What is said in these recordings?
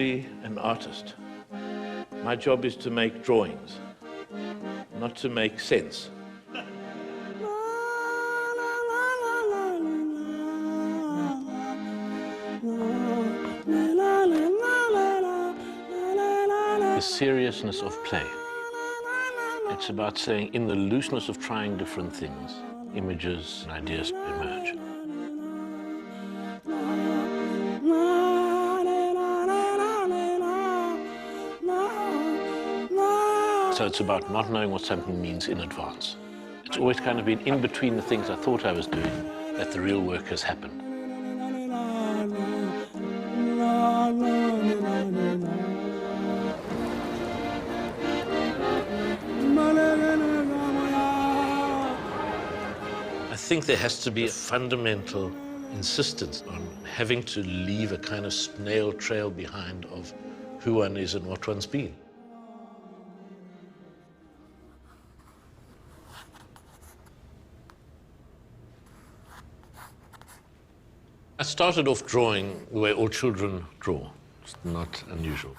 simply an artist. My job is to make drawings, not to make sense. The seriousness of play. It's about saying, in the looseness of trying different things, images and ideas emerge. So it's about not knowing what something means in advance. It's always kind of been in between the things I thought I was doing that the real work has happened. I think there has to be a fundamental insistence on having to leave a kind of snail trail behind of who one is and what one's been. I started off drawing the way all children draw. It's not unusual.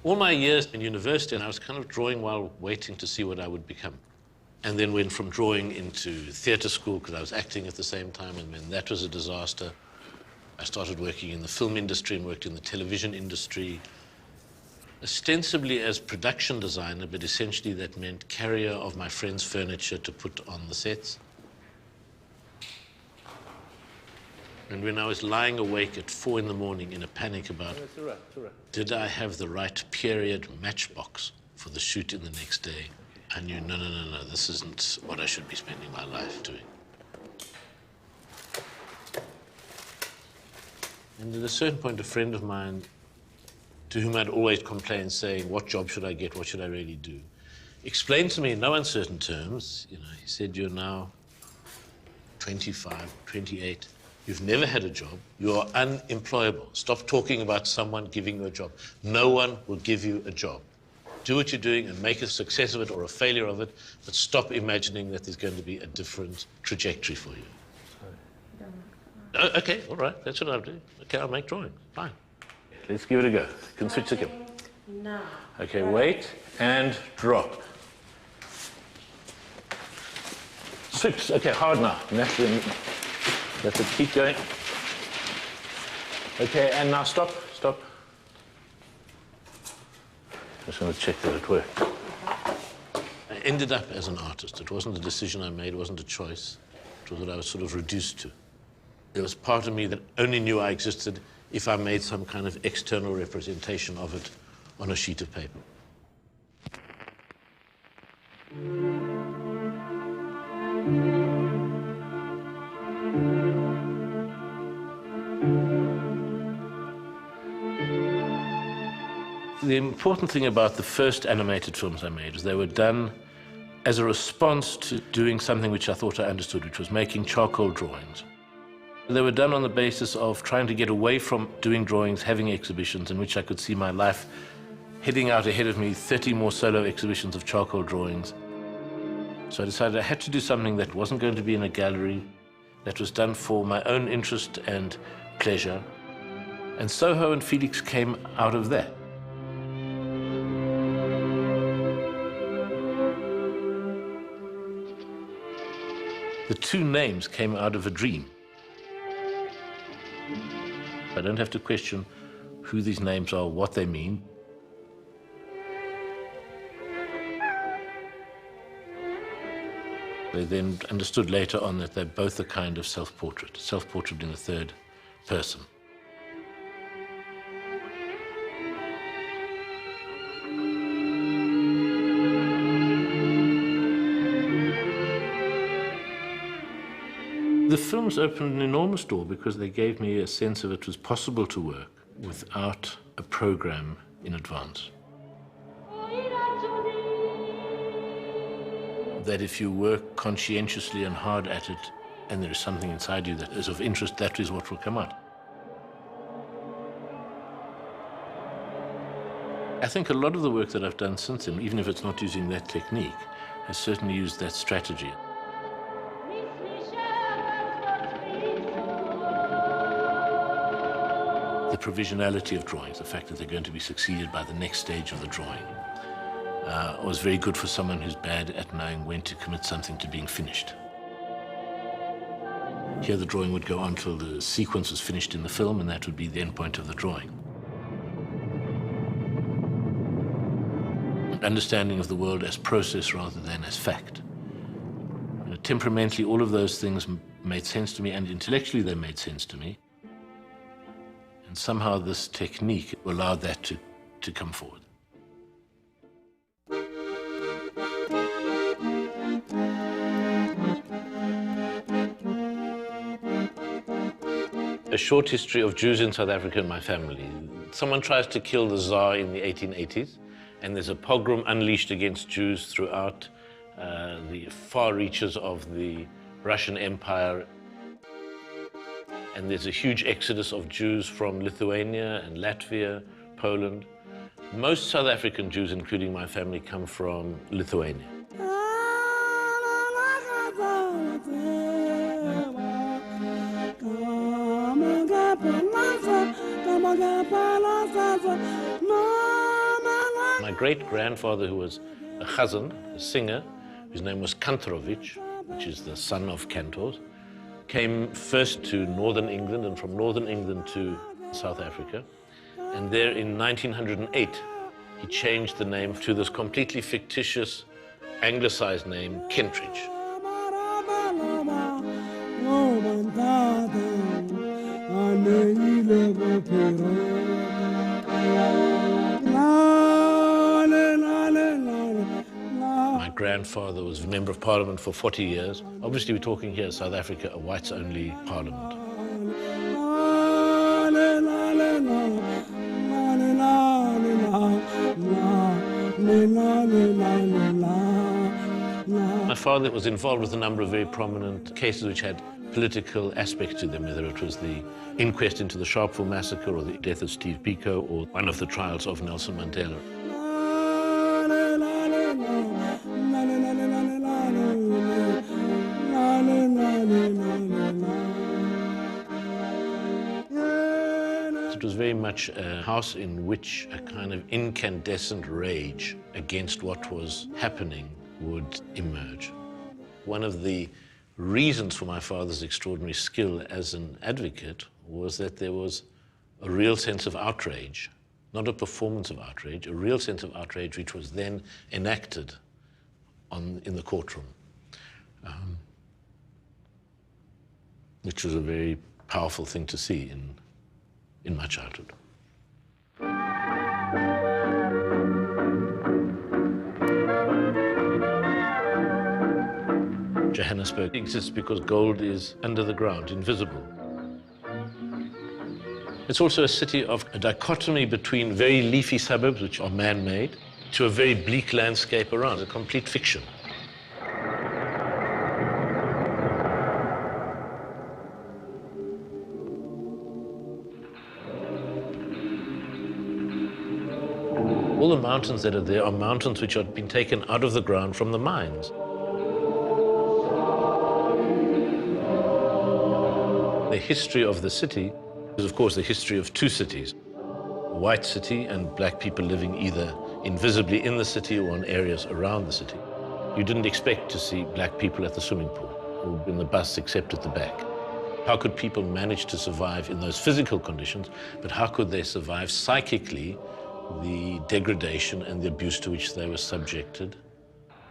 All my years in university, and I was kind of drawing while waiting to see what I would become. And then went from drawing into theatre school, because I was acting at the same time, and when that was a disaster, I started working in the film industry and worked in the television industry, ostensibly as production designer, but essentially that meant carrier of my friends' furniture to put on the sets. And when I was lying awake at 4 in the morning in a panic about, did I have the right period matchbox for the shoot in the next day, I knew, no, this isn't what I should be spending my life doing. And at a certain point, a friend of mine, to whom I'd always complained, saying, what job should I get, what should I really do, explained to me in no uncertain terms, he said, you're now 25, 28, you've never had a job, you are unemployable. Stop talking about someone giving you a job. No one will give you a job. Do what you're doing and make a success of it or a failure of it, but stop imagining that there's going to be a different trajectory for you. Sorry. Oh, okay, all right, that's what I'll do. Okay, I'll make drawings, fine. Let's give it a go. You can switch the camera. No. Okay, wait and drop. Switch, okay, hard now. That's it, keep going. Okay, and now stop. Just going to check that it worked. I ended up as an artist. It wasn't a decision I made, it wasn't a choice. It was what I was sort of reduced to. There was part of me that only knew I existed if I made some kind of external representation of it on a sheet of paper. The important thing about the first animated films I made is they were done as a response to doing something which I thought I understood, which was making charcoal drawings. They were done on the basis of trying to get away from doing drawings, having exhibitions in which I could see my life heading out ahead of me, 30 more solo exhibitions of charcoal drawings. So I decided I had to do something that wasn't going to be in a gallery, that was done for my own interest and pleasure. And Soho and Felix came out of that. The two names came out of a dream. I don't have to question who these names are, what they mean. They then understood later on that they're both a kind of self-portrait in the third person. The films opened an enormous door because they gave me a sense that it was possible to work without a program in advance. That if you work conscientiously and hard at it, and there is something inside you that is of interest, that is what will come out. I think a lot of the work that I've done since then, even if it's not using that technique, has certainly used that strategy. the provisionality of drawings, the fact that they're going to be succeeded by the next stage of the drawing, was very good for someone who's bad at knowing when to commit something to being finished. Here the drawing would go on till the sequence was finished in the film, and that would be the end point of the drawing. An understanding of the world as process rather than as fact. Temperamentally, all of those things made sense to me, and intellectually they made sense to me. And somehow this technique allowed that to come forward. A short history of Jews in South Africa in my family. Someone tries to kill the Tsar in the 1880s, and there's a pogrom unleashed against Jews throughout the far reaches of the Russian Empire. And there's a huge exodus of Jews from Lithuania and Latvia, Poland. Most South African Jews, including my family, come from Lithuania. My great-grandfather, who was a chazan, a singer, whose name was Kentridge, which is the son of cantors, came first to northern England, and from northern England to South Africa. And there in 1908, he changed the name to this completely fictitious, anglicized name, Kentridge. My grandfather was a member of parliament for 40 years. Obviously, we're talking here in South Africa, a whites-only parliament. My father was involved with a number of very prominent cases which had political aspects to them, whether it was the inquest into the Sharpeville massacre or the death of Steve Biko or one of the trials of Nelson Mandela. It was very much a house in which a kind of incandescent rage against what was happening would emerge. One of the reasons for my father's extraordinary skill as an advocate was that there was a real sense of outrage, not a performance of outrage, a real sense of outrage which was then enacted in the courtroom, which was a very powerful thing to see in my childhood. Johannesburg exists because gold is under the ground, invisible. It's also a city of a dichotomy between very leafy suburbs, which are man-made, to a very bleak landscape around, a complete fiction. All the mountains that are there are mountains which have been taken out of the ground from the mines. The history of the city is, of course, the history of two cities. A white city and black people living either invisibly in the city or in areas around the city. You didn't expect to see black people at the swimming pool or in the bus except at the back. How could people manage to survive in those physical conditions, but how could they survive psychically the degradation and the abuse to which they were subjected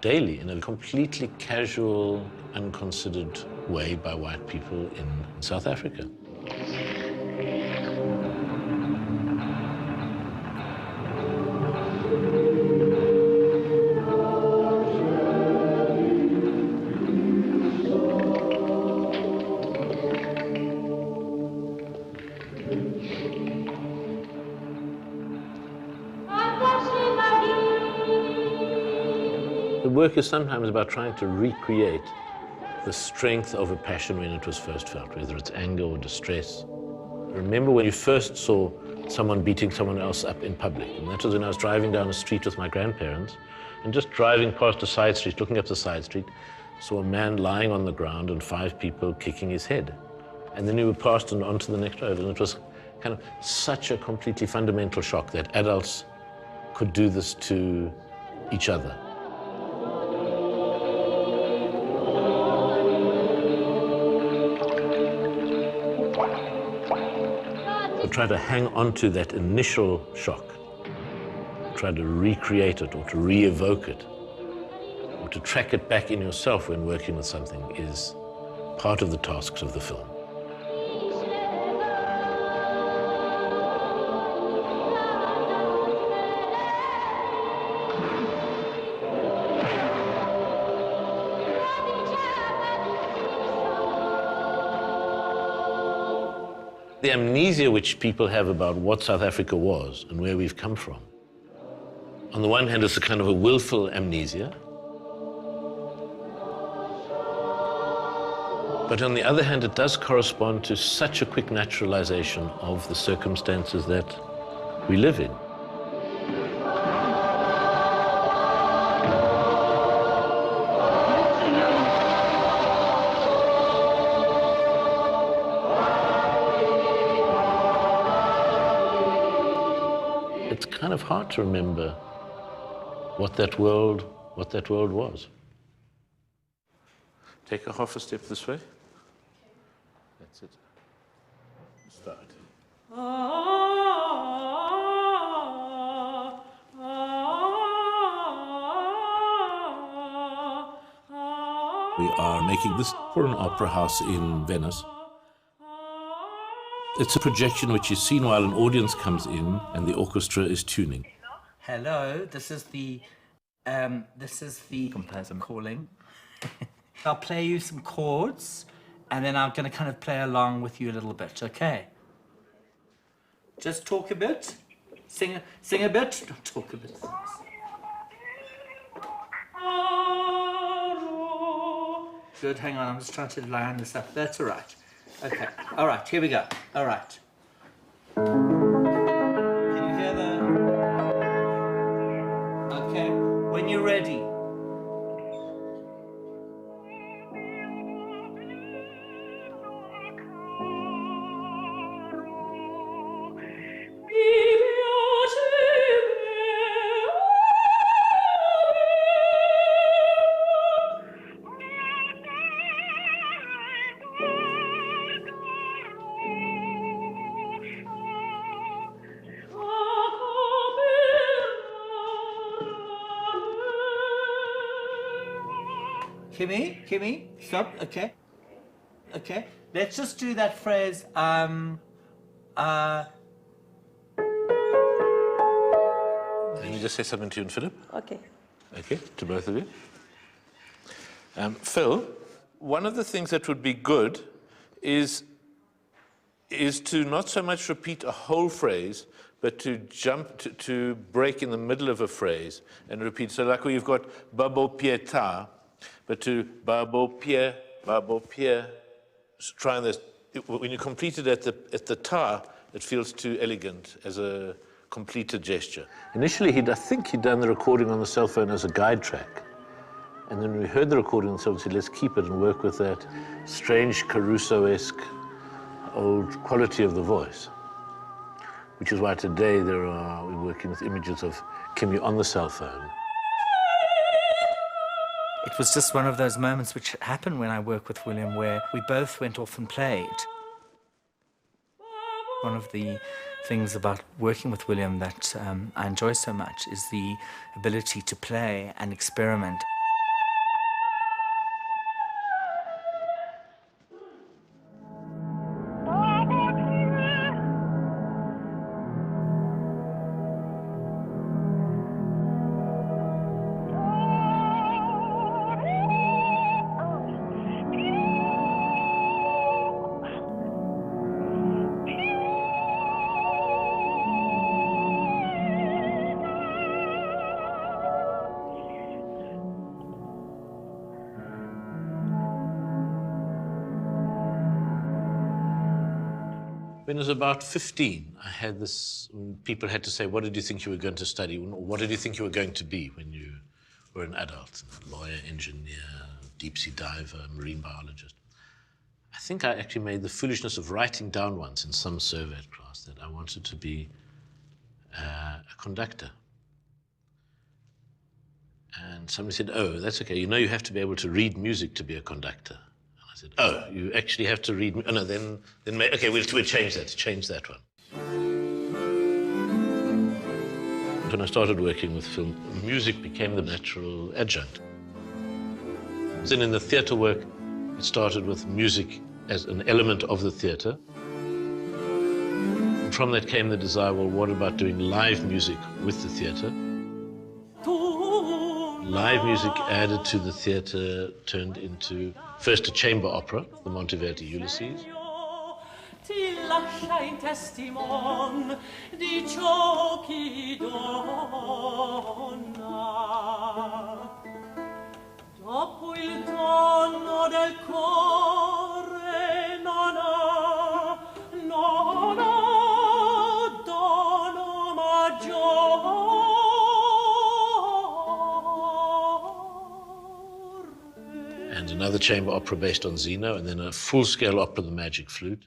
daily in a completely casual, unconsidered way by white people in South Africa? The work is sometimes about trying to recreate the strength of a passion when it was first felt, whether it's anger or distress. Remember when you first saw someone beating someone else up in public, and that was when I was driving down a street with my grandparents, and just driving past a side street, looking up the side street, saw a man lying on the ground and 5 people kicking his head. And then we were past and onto the next road, and it was kind of such a completely fundamental shock that adults could do this to each other. But try to hang on to that initial shock, try to recreate it or to re-evoke it, or to track it back in yourself when working with something is part of the tasks of the film. The amnesia which people have about what South Africa was and where we've come from, on the one hand, it's a kind of a willful amnesia, but on the other hand, it does correspond to such a quick naturalization of the circumstances that we live in. It's kind of hard to remember what that world was. Take a half a step this way. That's it. Start. We are making this for an opera house in Venice. It's a projection which is seen while an audience comes in and the orchestra is tuning. Hello, this is the composer calling. I'll play you some chords, and then I'm going to kind of play along with you a little bit, okay? Just talk a bit, sing a bit, talk a bit. Good, hang on, I'm just trying to line this up. That's all right. Okay, all right, here we go. All right. Can you hear the... Okay, when you're ready. Kimmy, stop, okay. Okay, let's just do that phrase, Can you just say something to you and Philip? Okay. Okay, to both of you. Phil, one of the things that would be good is to not so much repeat a whole phrase, but to jump, to break in the middle of a phrase and repeat. So like where you've got babo pietà, but to babo pier, try this. When you complete it at the ta, it feels too elegant as a completed gesture. Initially, I think he'd done the recording on the cell phone as a guide track. And then we heard the recording on the cell phone, said, let's keep it and work with that strange Caruso-esque old quality of the voice. Which is why today we're working with images of Kimmy on the cell phone. It was just one of those moments which happen when I work with William where we both went off and played. One of the things about working with William that I enjoy so much is the ability to play and experiment. When I was about 15, I had this, people had to say, what did you think you were going to study? What did you think you were going to be when you were an adult? Lawyer, engineer, deep sea diver, marine biologist. I think I actually made the foolishness of writing down once in some survey class that I wanted to be a conductor. And somebody said, oh, that's okay. You know you have to be able to read music to be a conductor. And I said, oh, you actually have to read... Oh, no, then okay, we'll change that one. When I started working with film, music became the natural adjunct. Then in the theatre work, it started with music as an element of the theatre. From that came the desire, well, what about doing live music with the theatre? Live music added to the theatre turned into first a chamber opera, the Monteverdi Ulysses. Ti lascia in testimon di ciò chi donna. Dopo il dono del cuore non ha dono maggiore. And another chamber opera based on Zeno, and then a full-scale opera, The Magic Flute.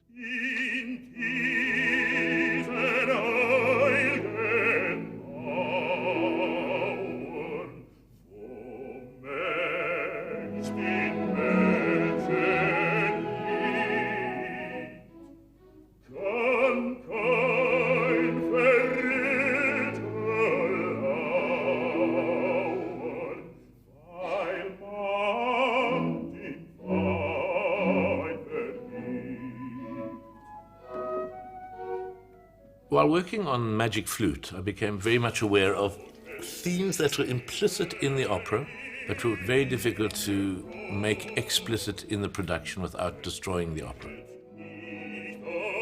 While working on Magic Flute, I became very much aware of themes that were implicit in the opera, but were very difficult to make explicit in the production without destroying the opera.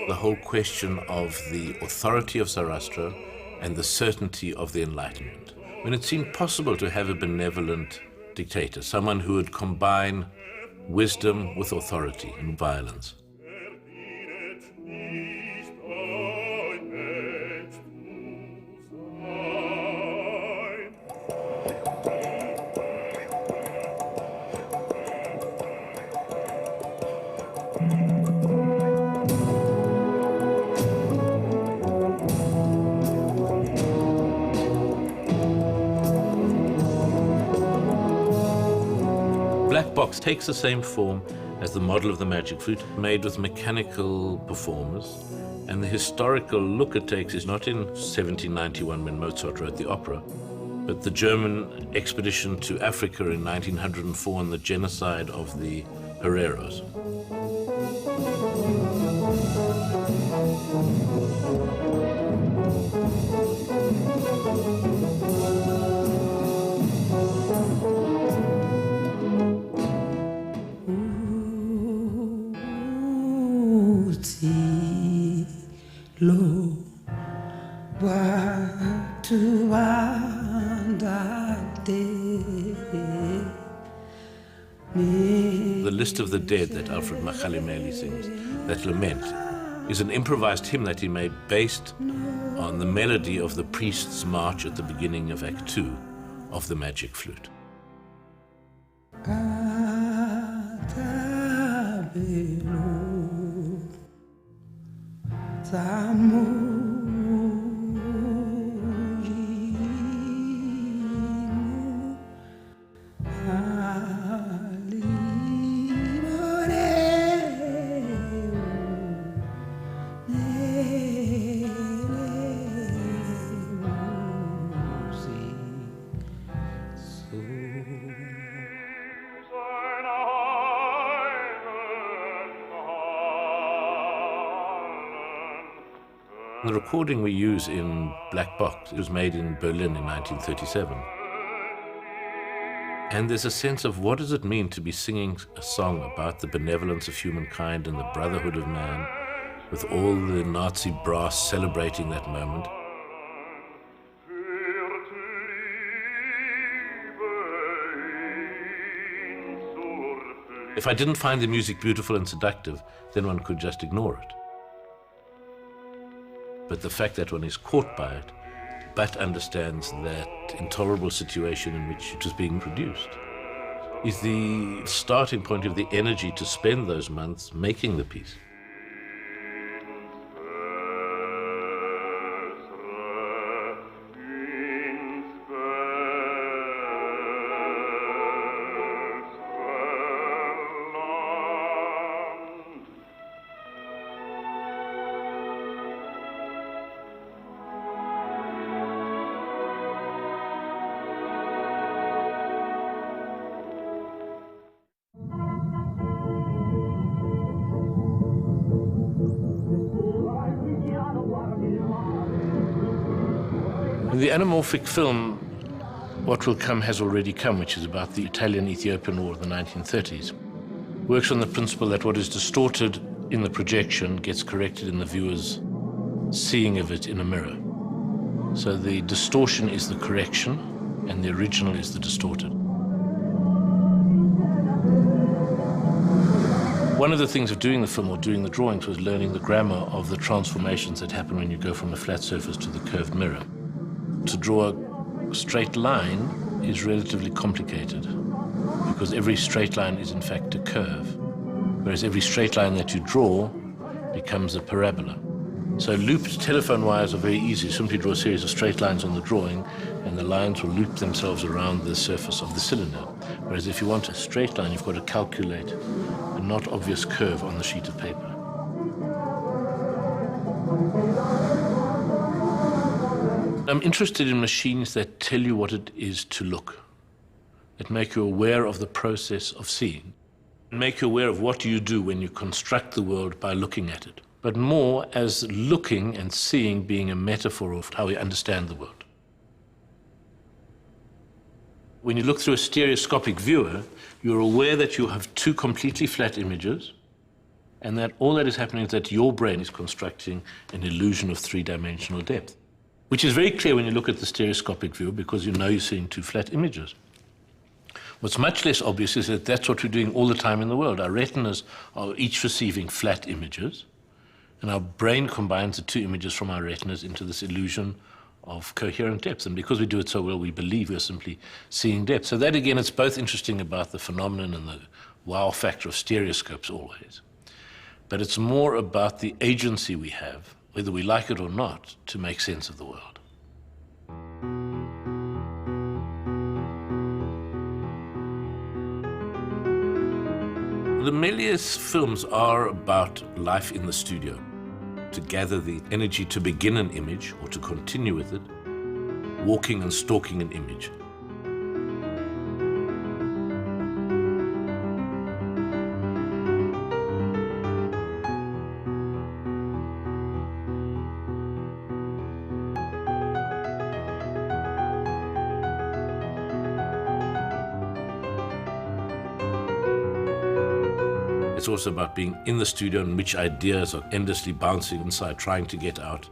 The whole question of the authority of Sarastra and the certainty of the Enlightenment. When it seemed possible to have a benevolent dictator, someone who would combine wisdom with authority and violence. Black Box takes the same form as the model of the Magic Flute, made with mechanical performers, and the historical look it takes is not in 1791 when Mozart wrote the opera, but the German expedition to Africa in 1904 and the genocide of the Hereros. The List of the Dead that Alfred Machalimeli sings, that lament, is an improvised hymn that he made based on the melody of the priest's march at the beginning of Act 2 of the Magic Flute. The recording we use in Black Box, it was made in Berlin in 1937. And there's a sense of what does it mean to be singing a song about the benevolence of humankind and the brotherhood of man, with all the Nazi brass celebrating that moment. If I didn't find the music beautiful and seductive, then one could just ignore it. But the fact that one is caught by it, but understands that intolerable situation in which it was being produced. is the starting point of the energy to spend those months making the piece. In the anamorphic film, What Will Come Has Already Come, which is about the Italian-Ethiopian War of the 1930s, works on the principle that what is distorted in the projection gets corrected in the viewer's seeing of it in a mirror. So the distortion is the correction, and the original is the distorted. One of the things of doing the film or doing the drawings was learning the grammar of the transformations that happen when you go from a flat surface to the curved mirror. To draw a straight line is relatively complicated because every straight line is in fact a curve, whereas every straight line that you draw becomes a parabola. So looped telephone wires are very easy. You simply draw a series of straight lines on the drawing and the lines will loop themselves around the surface of the cylinder. Whereas if you want a straight line, you've got to calculate a not obvious curve on the sheet of paper. I'm interested in machines that tell you what it is to look, that make you aware of the process of seeing, and make you aware of what you do when you construct the world by looking at it, but more as looking and seeing being a metaphor of how we understand the world. When you look through a stereoscopic viewer, you're aware that you have two completely flat images, and that all that is happening is that your brain is constructing an illusion of three-dimensional depth, which is very clear when you look at the stereoscopic view because you know you're seeing two flat images. What's much less obvious is that that's what we're doing all the time in the world. Our retinas are each receiving flat images, and our brain combines the two images from our retinas into this illusion of coherent depth. And because we do it so well, we believe we're simply seeing depth. So that, again, it's both interesting about the phenomenon and the wow factor of stereoscopes always. But it's more about the agency we have, whether we like it or not, to make sense of the world. The Méliès films are about life in the studio, to gather the energy to begin an image or to continue with it, walking and stalking an image. It's also about being in the studio and which ideas are endlessly bouncing inside, trying to get out.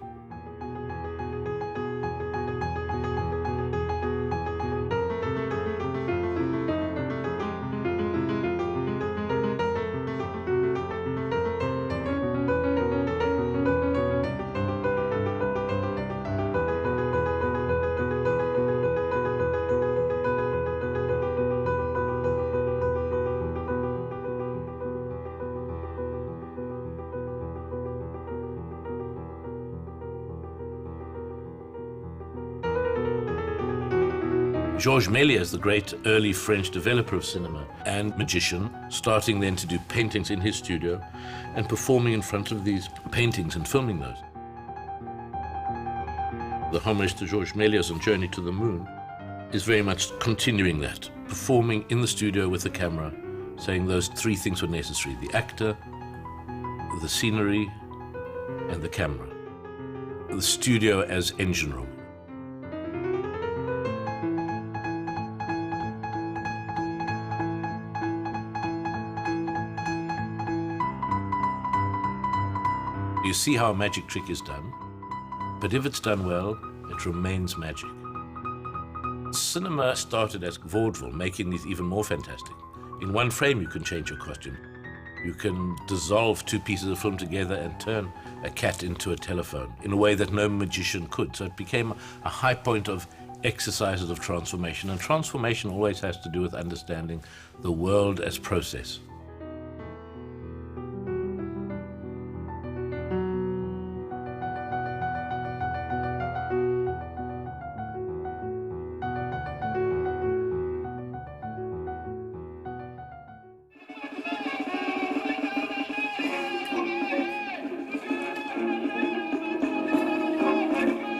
Georges Méliès, the great early French developer of cinema and magician, starting then to do paintings in his studio and performing in front of these paintings and filming those. The homage to Georges Méliès and Journey to the Moon is very much continuing that, performing in the studio with the camera, saying those three things were necessary: the actor, the scenery, and the camera. The studio as engine room. You see how a magic trick is done, but if it's done well, it remains magic. Cinema started as vaudeville, making these even more fantastic. In one frame you can change your costume. You can dissolve two pieces of film together and turn a cat into a telephone in a way that no magician could. So it became a high point of exercises of transformation, and transformation always has to do with understanding the world as process.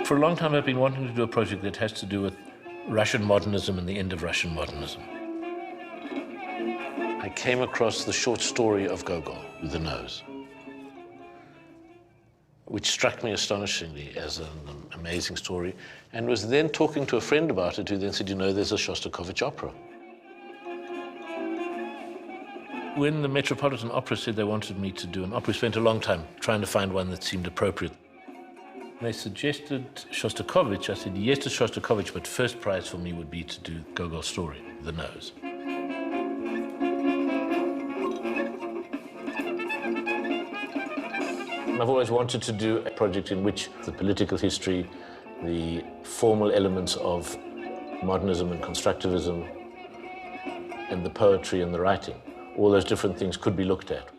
For a long time I've been wanting to do a project that has to do with Russian modernism and the end of Russian modernism. I came across the short story of Gogol, The Nose, which struck me astonishingly as an amazing story, and was then talking to a friend about it who then said, you know, there's a Shostakovich opera. When the Metropolitan Opera said they wanted me to do an opera, we spent a long time trying to find one that seemed appropriate. They suggested Shostakovich. I said yes to Shostakovich, but first prize for me would be to do Gogol's story, The Nose. I've always wanted to do a project in which the political history, the formal elements of modernism and constructivism, and the poetry and the writing, all those different things could be looked at.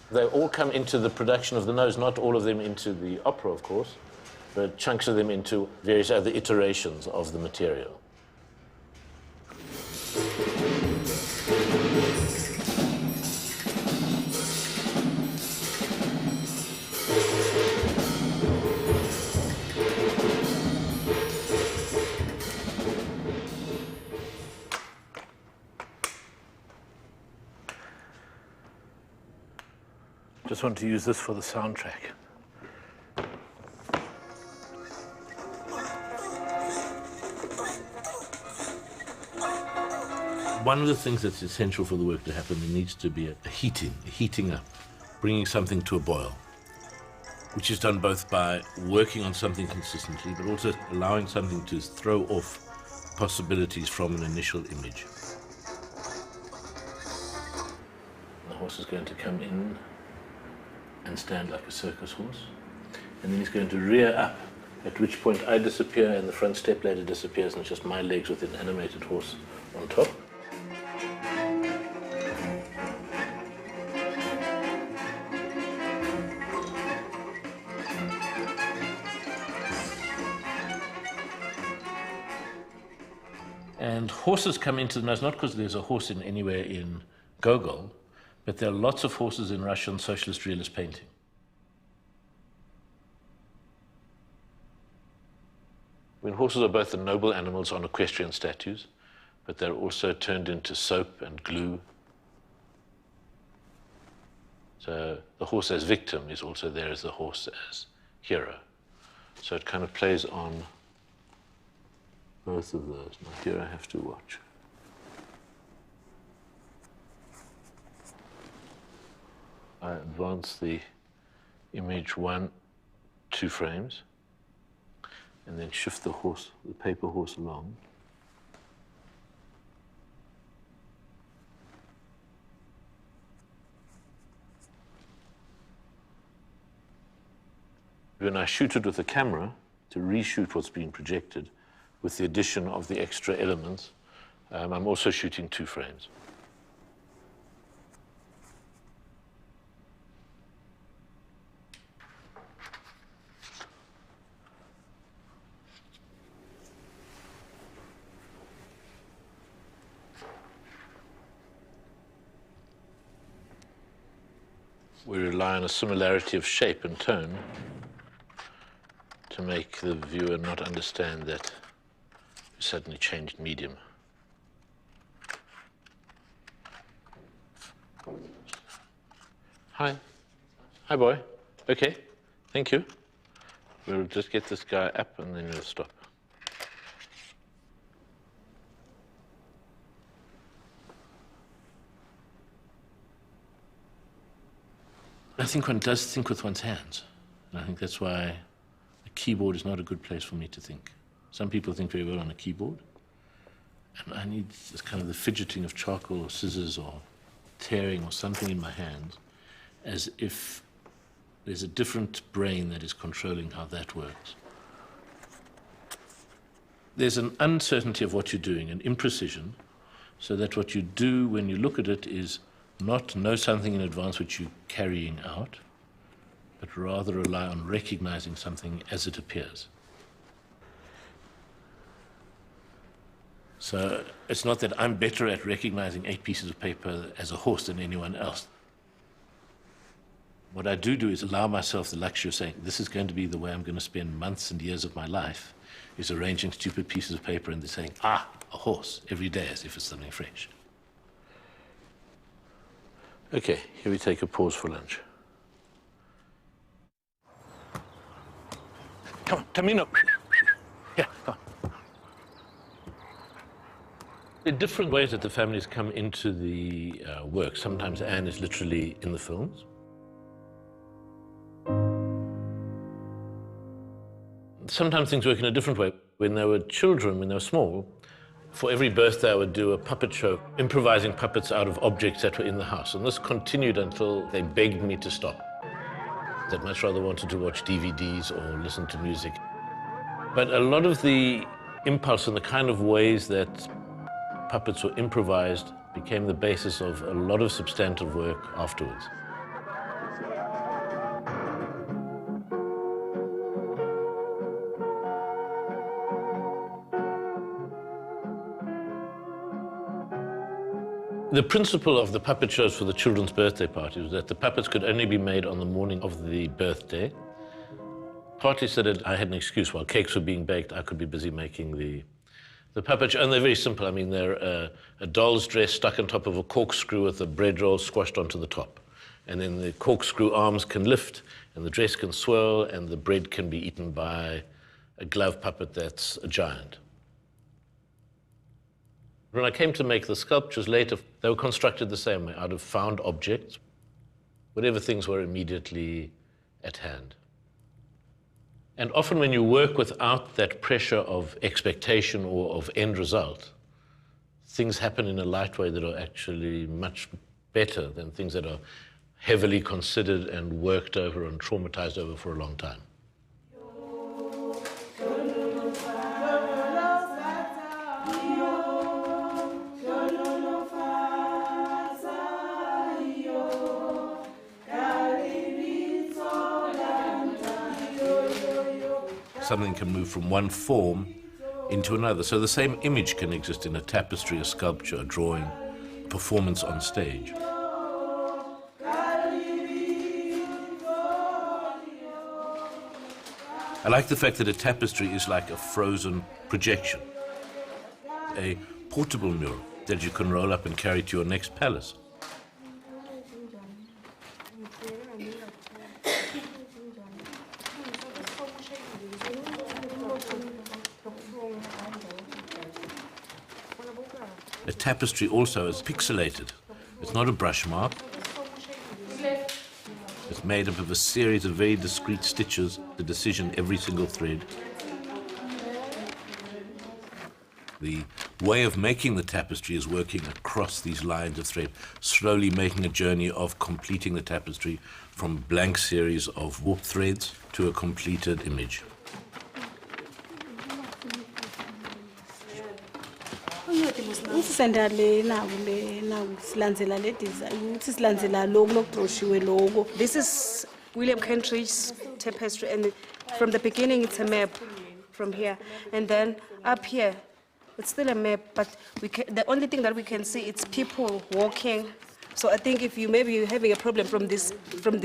They all come into the production of The Nose, not all of them into the opera, of course, but chunks of them into various other iterations of the material. Just want to use this for the soundtrack. One of the things that's essential for the work to happen, there needs to be a heating up, bringing something to a boil, which is done both by working on something consistently, but also allowing something to throw off possibilities from an initial image. The horse is going to come in and stand like a circus horse, and then he's going to rear up, at which point I disappear and the front step ladder disappears, and it's just my legs with an animated horse on top. And horses come into the nose, not because there's a horse anywhere in Gogol, but there are lots of horses in Russian socialist realist painting. I mean, horses are both the noble animals on equestrian statues, but they're also turned into soap and glue. So the horse as victim is also there as the horse as hero. So it kind of plays on both of those. Now here I have to watch. I advance the image 2 frames, and then shift the horse, the paper horse, along. When I shoot it with the camera, to reshoot what's being projected, with the addition of the extra elements, I'm also shooting 2 frames. We rely on a similarity of shape and tone to make the viewer not understand that we suddenly changed medium. Hi. Hi, boy. Okay. Thank you. We'll just get this guy up and then we'll stop. I think one does think with one's hands. And I think that's why a keyboard is not a good place for me to think. Some people think very well on a keyboard. And I need this kind of the fidgeting of charcoal or scissors or tearing or something in my hands, as if There's a different brain that is controlling how that works. There's an uncertainty of what you're doing, an imprecision, so that what you do when you look at it is not know something in advance which you're carrying out, but rather rely on recognizing something as it appears. So it's not that I'm better at recognizing 8 pieces of paper as a horse than anyone else. What I do is allow myself the luxury of saying, this is going to be the way I'm going to spend months and years of my life, is arranging stupid pieces of paper and they're saying, a horse, every day as if it's something fresh. Okay, here we take a pause for lunch. Come on, Tamino. Yeah, come on. There are different ways that the families come into the work. Sometimes Anne is literally in the films. Sometimes things work in a different way. When they were children, when they were small, for every birthday I would do a puppet show, improvising puppets out of objects that were in the house. And this continued until they begged me to stop. They'd much rather wanted to watch DVDs or listen to music. But a lot of the impulse and the kind of ways that puppets were improvised became the basis of a lot of substantive work afterwards. The principle of the puppet shows for the children's birthday parties was that the puppets could only be made on the morning of the birthday. Partly so that I had an excuse. While cakes were being baked, I could be busy making the puppet show. And they're very simple. I mean, they're a doll's dress stuck on top of a corkscrew with a bread roll squashed onto the top. And then the corkscrew arms can lift, and the dress can swirl, and the bread can be eaten by a glove puppet that's a giant. When I came to make the sculptures later, they were constructed the same way, out of found objects, whatever things were immediately at hand. And often when you work without that pressure of expectation or of end result, things happen in a light way that are actually much better than things that are heavily considered and worked over and traumatized over for a long time. Something can move from one form into another. So the same image can exist in a tapestry, a sculpture, a drawing, a performance on stage. I like the fact that a tapestry is like a frozen projection, a portable mural that you can roll up and carry to your next palace. A tapestry also is pixelated. It's not a brush mark. It's made up of a series of very discrete stitches, the decision every single thread. The way of making the tapestry is working across these lines of thread, slowly making a journey of completing the tapestry from a blank series of warp threads to a completed image. This is William Kentridge's tapestry, and from the beginning it's a map from here, and then up here it's still a map, but the only thing that we can see is people walking. So I think if maybe you're having a problem from this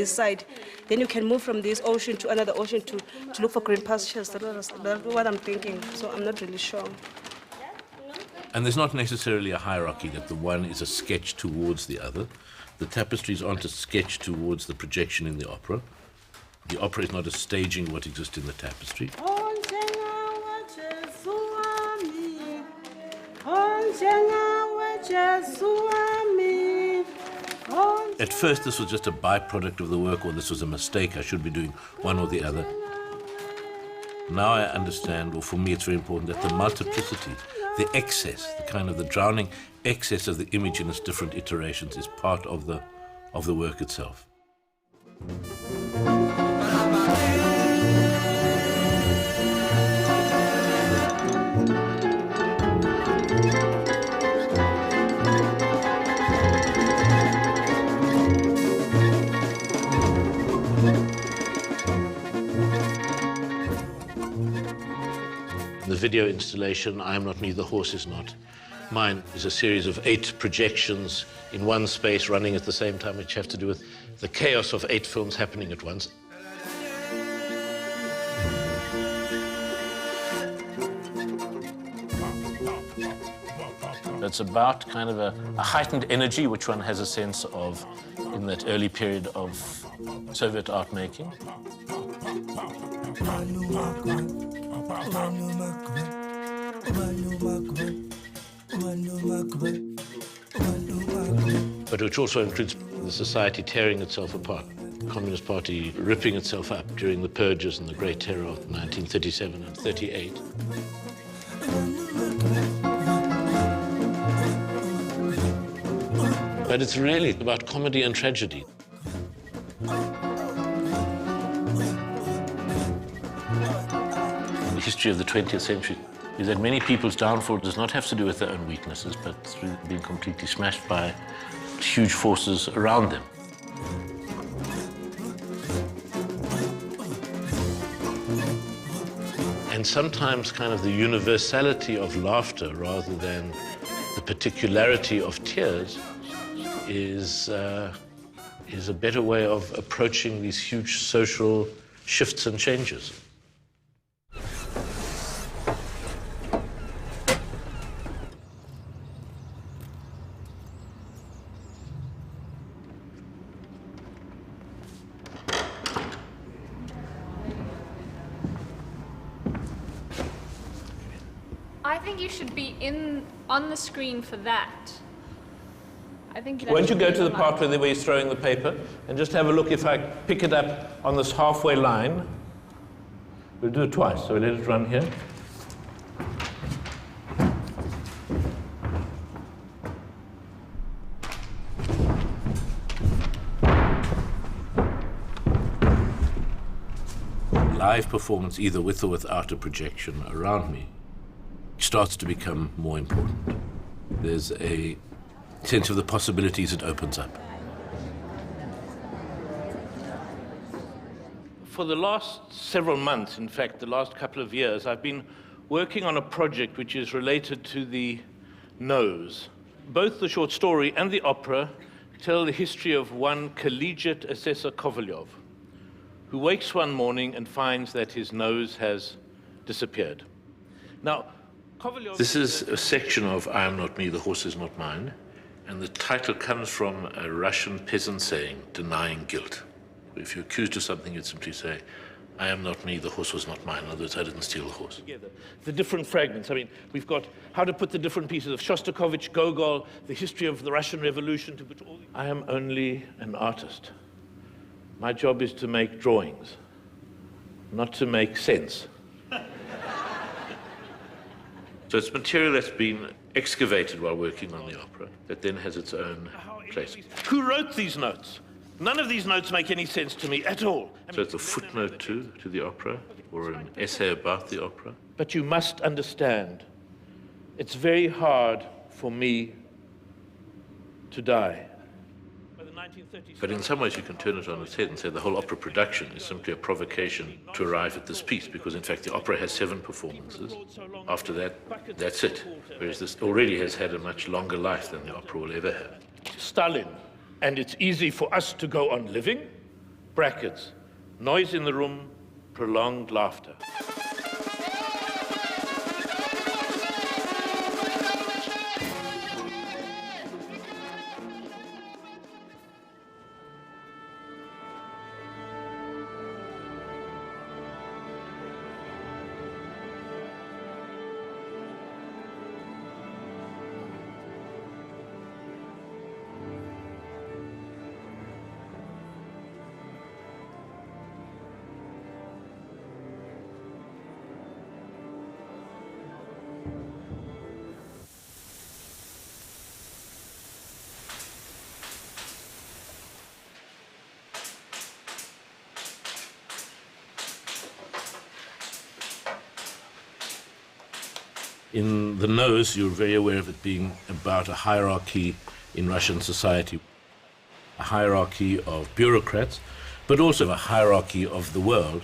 side, then you can move from this ocean to another ocean to look for green pastures. That's what I'm thinking. So I'm not really sure. And there's not necessarily a hierarchy that the one is a sketch towards the other. The tapestries aren't a sketch towards the projection in the opera. The opera is not a staging of what exists in the tapestry. At first, this was just a byproduct of the work, or this was a mistake, I should be doing one or the other. Now I understand, or for me it's very important, that the multiplicity, the excess, the drowning excess of the image in its different iterations is part of the work itself. video installation, I Am Not Me, The Horse Is Not Mine, is a series of 8 projections in one space running at the same time, which have to do with the chaos of 8 films happening at once. It's about kind of a heightened energy, which one has a sense of in that early period of Soviet art making. But which also includes the society tearing itself apart, the Communist Party ripping itself up during the purges and the Great Terror of 1937 and 38. But it's really about comedy and tragedy. The history of the 20th century is that many people's downfall does not have to do with their own weaknesses, but through being completely smashed by huge forces around them. And sometimes kind of the universality of laughter rather than the particularity of tears is a better way of approaching these huge social shifts and changes. I think you should be on the screen for that. I think Won't you go to the part where he's throwing the paper and just have a look if I pick it up on this halfway line? We'll do it twice, so we let it run here. Live performance, either with or without a projection around me, starts to become more important. There's a sense of the possibilities it opens up. For the last several months, in fact, the last couple of years, I've been working on a project which is related to the nose. Both the short story and the opera tell the history of one collegiate assessor Kovalyov, who wakes one morning and finds that his nose has disappeared. Now, Kovalyov... This is a section of I Am Not Me, The Horse Is Not Mine, and the title comes from a Russian peasant saying, denying guilt. If you're accused of something, you'd simply say, I am not me, the horse was not mine. In other words, I didn't steal the horse. The different fragments. I mean, we've got how to put the different pieces of Shostakovich, Gogol, the history of the Russian Revolution, to put all these... I am only an artist. My job is to make drawings, not to make sense. So it's material that's been excavated while working on the opera that then has its own place. Who wrote these notes? None of these notes make any sense to me at all. So it's a footnote to the opera, or an essay about the opera. But you must understand, it's very hard for me to die. But in some ways you can turn it on its head and say the whole opera production is simply a provocation to arrive at this piece, because in fact the opera has 7 performances. After that, that's it. Whereas this already has had a much longer life than the opera will ever have. Stalin, and it's easy for us to go on living, brackets, noise in the room, prolonged laughter. In The Nose, you're very aware of it being about a hierarchy in Russian society, a hierarchy of bureaucrats, but also a hierarchy of the world.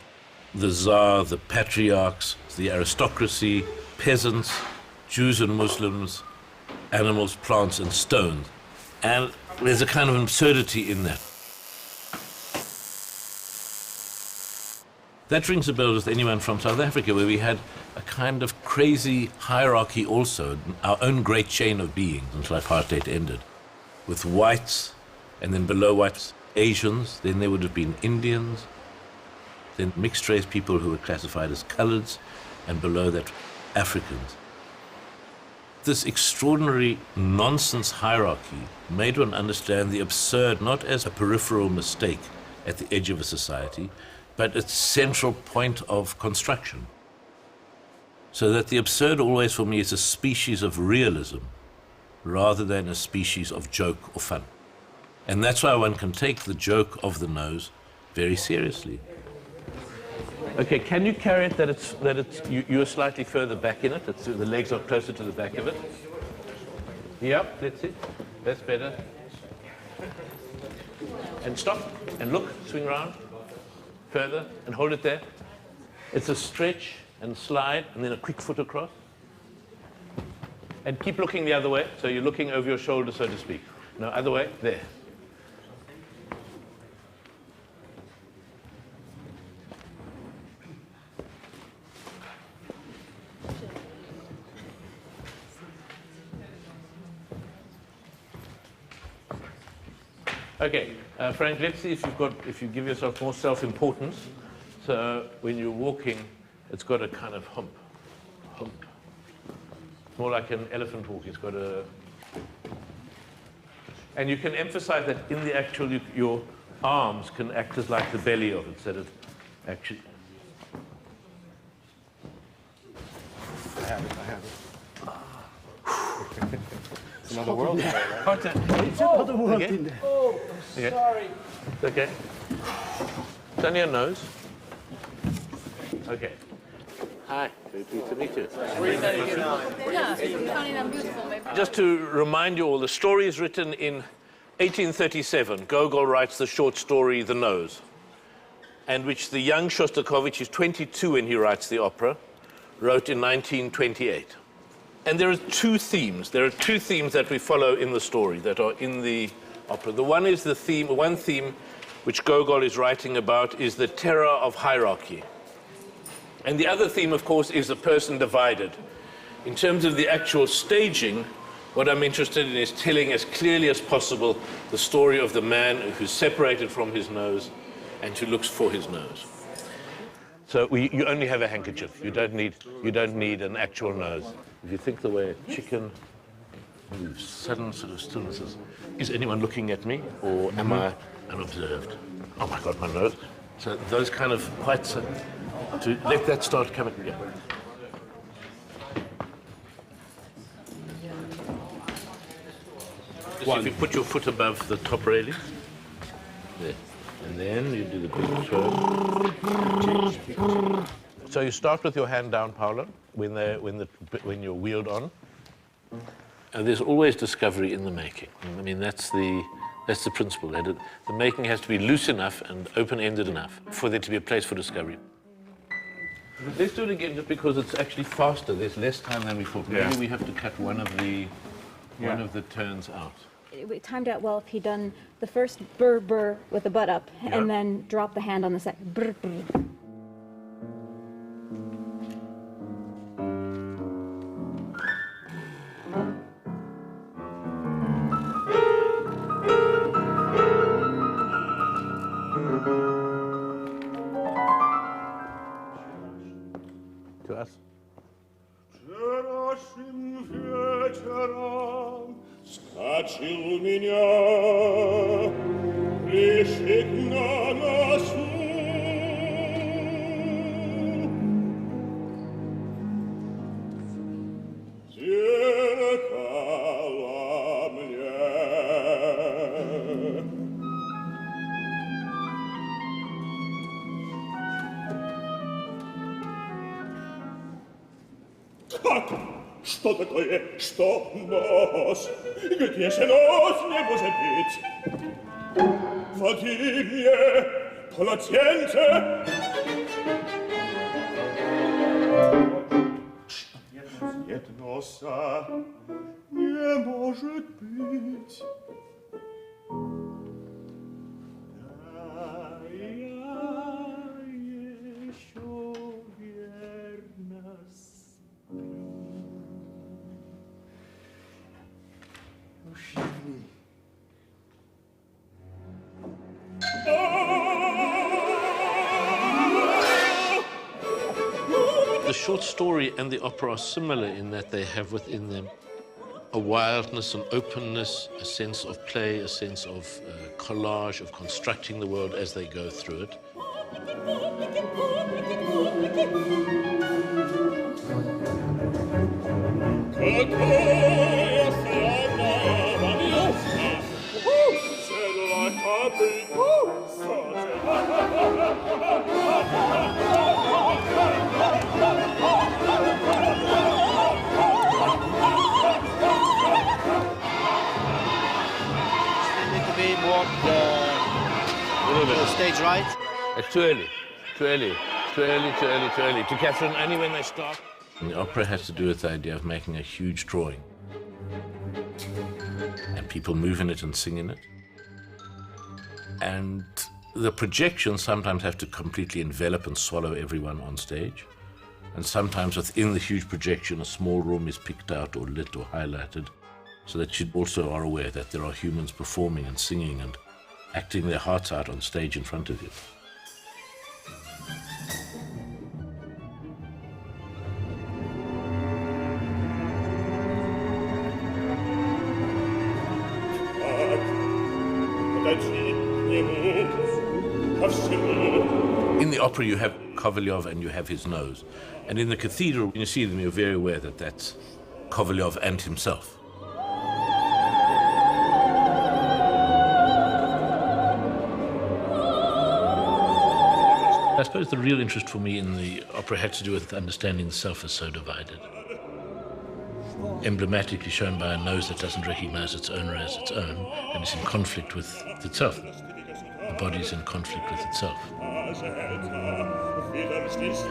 The Tsar, the patriarchs, the aristocracy, peasants, Jews and Muslims, animals, plants, and stones. And there's a kind of absurdity in that. That rings a bell with anyone from South Africa, where we had a kind of crazy hierarchy also, our own great chain of beings until apartheid ended, with whites, and then below whites, Asians, then there would have been Indians, then mixed race people who were classified as coloreds, and below that, Africans. This extraordinary nonsense hierarchy made one understand the absurd not as a peripheral mistake at the edge of a society, but its central point of construction. So that the absurd always for me is a species of realism rather than a species of joke or fun. And that's why one can take the joke of the nose very seriously. Okay, can you carry it that you're slightly further back in it? The legs are closer to the back of it. Yep, that's it. That's better. And stop, and look, swing around. Further, and hold it there. It's a stretch and slide, and then a quick foot across. And keep looking the other way, so you're looking over your shoulder, so to speak. No, other way, there. Okay, Frank, let's see if you give yourself more self-importance. So when you're walking, it's got a kind of hump. More like an elephant walk. It's got a... And you can emphasize that in the actual, your arms can act as like the belly of it, so that it actually... I have it. It's another world in there, right? It's another world in there. Oh, sorry. It's okay. It's on your nose. Okay. Hi, very pleased to meet you. Yeah, finding them beautiful, maybe. Just to remind you all, the story is written in 1837. Gogol writes the short story, The Nose, and which the young Shostakovich, is 22 when he writes the opera, wrote in 1928. And there are two themes. There are two themes that we follow in the story that are in the opera. The one is one theme which Gogol is writing about is the terror of hierarchy. And the other theme, of course, is the person divided. In terms of the actual staging, what I'm interested in is telling as clearly as possible the story of the man who's separated from his nose and who looks for his nose. So you only have a handkerchief. You don't need an actual nose. If you think the way a chicken moves, sudden sort of stillnesses. Is anyone looking at me, or am I unobserved? Oh my God, my nose. So those kind of quite to let that start coming. Yeah. Just if you put your foot above the top railing, there, and then you do the big turn. So you start with your hand down, Paolo, when you're wheeled on. And there's always discovery in the making. I mean, that's the principle. The making has to be loose enough and open-ended enough for there to be a place for discovery. Let's do it again, just because it's actually faster. There's less time than we thought. Maybe we have to cut one of the turns out. It timed out well if he'd done the first burr burr with the butt up, and then drop the hand on the second burr burr. To us. Скачил меня, пришик на носу. Зеркало мне. Как? Что такое? Что нос? Где же нос не может быть? Води мне полотенце. нет носа, не может быть. Да я еще верно сплю. Ушли. The short story and the opera are similar in that they have within them a wildness, an openness, a sense of play, a sense of collage, of constructing the world as they go through it. Stage right? It's too early, too early, too early, too early, too early. To capture them only when they start. And the opera has to do with the idea of making a huge drawing. And people move in it and sing in it. And the projections sometimes have to completely envelop and swallow everyone on stage. And sometimes within the huge projection, a small room is picked out or lit or highlighted, so that you also are aware that there are humans performing and singing and acting their hearts out on stage in front of you. In the opera, you have Kovalyov and you have his nose. And in the cathedral, when you see them, you're very aware that that's Kovalyov and himself. I suppose the real interest for me in the opera had to do with understanding the self as so divided. Emblematically shown by a nose that doesn't recognize its owner as its own and is in conflict with itself. The body's in conflict with itself.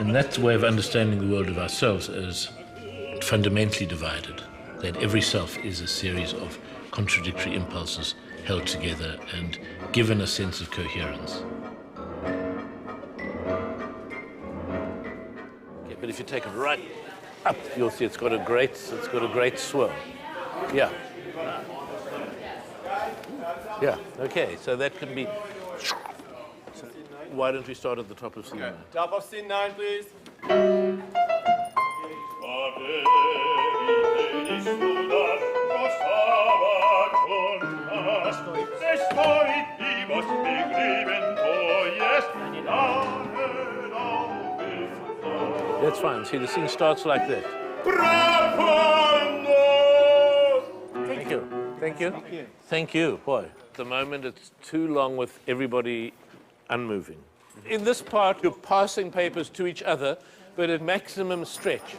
And that's a way of understanding the world of ourselves as fundamentally divided, that every self is a series of contradictory impulses held together and given a sense of coherence. But if you take it right up, you'll see it's got a great swirl. Yeah. Yeah, okay, so that can be... Why don't we start at the top of C9? Top of C9, please. That's fine. See, the scene starts like that. Thank you. Thank you. Thank you. Thank you. Boy, at the moment it's too long with everybody unmoving. In this part, you're passing papers to each other, but at maximum stretch.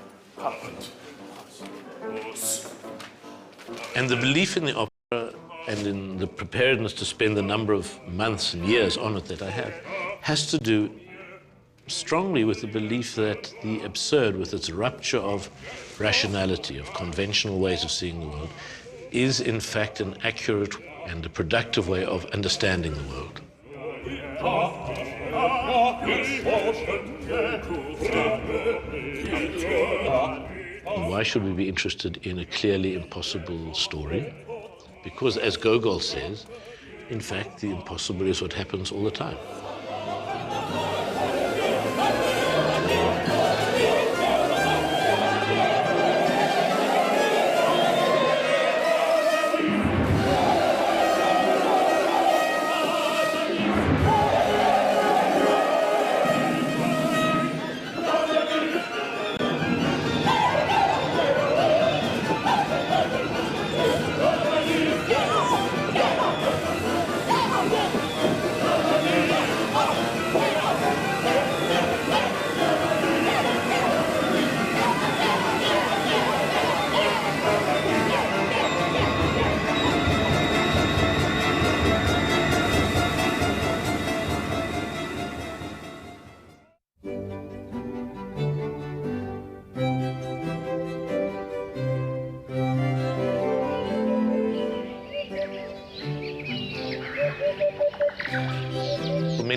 And the belief in the opera and in the preparedness to spend the number of months and years on it that I have has to do strongly with the belief that the absurd, with its rupture of rationality, of conventional ways of seeing the world, is in fact an accurate and a productive way of understanding the world. And why should we be interested in a clearly impossible story? Because, as Gogol says, in fact, the impossible is what happens all the time.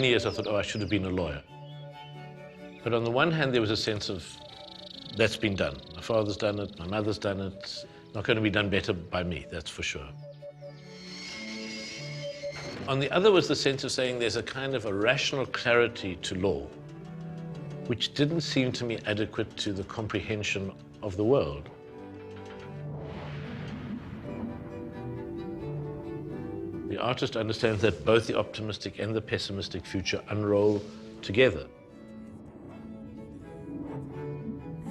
many years I thought, oh, I should have been a lawyer. But on the one hand, there was a sense of, that's been done. My father's done it, my mother's done it. Not going to be done better by me, that's for sure. On the other was the sense of saying there's a kind of a rational clarity to law, which didn't seem to me adequate to the comprehension of the world. The artist understands that both the optimistic and the pessimistic future unroll together.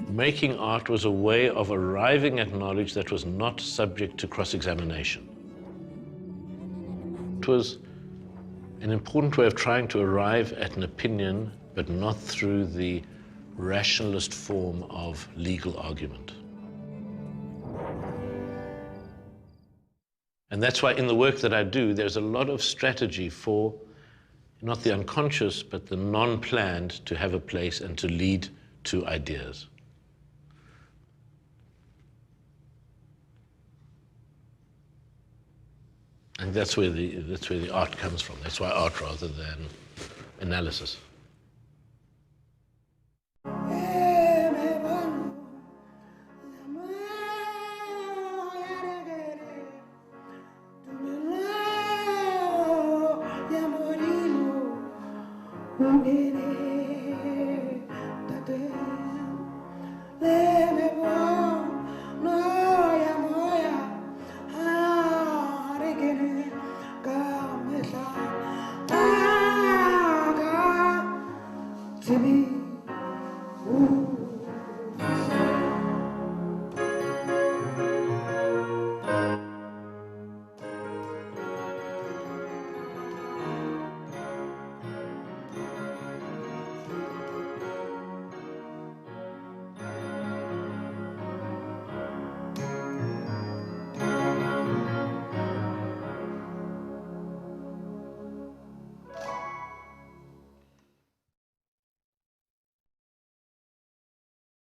Making art was a way of arriving at knowledge that was not subject to cross-examination. It was an important way of trying to arrive at an opinion, but not through the rationalist form of legal argument. And that's why in the work that I do, there's a lot of strategy for not the unconscious, but the non-planned to have a place and to lead to ideas. And that's where the art comes from. That's why art rather than analysis. Did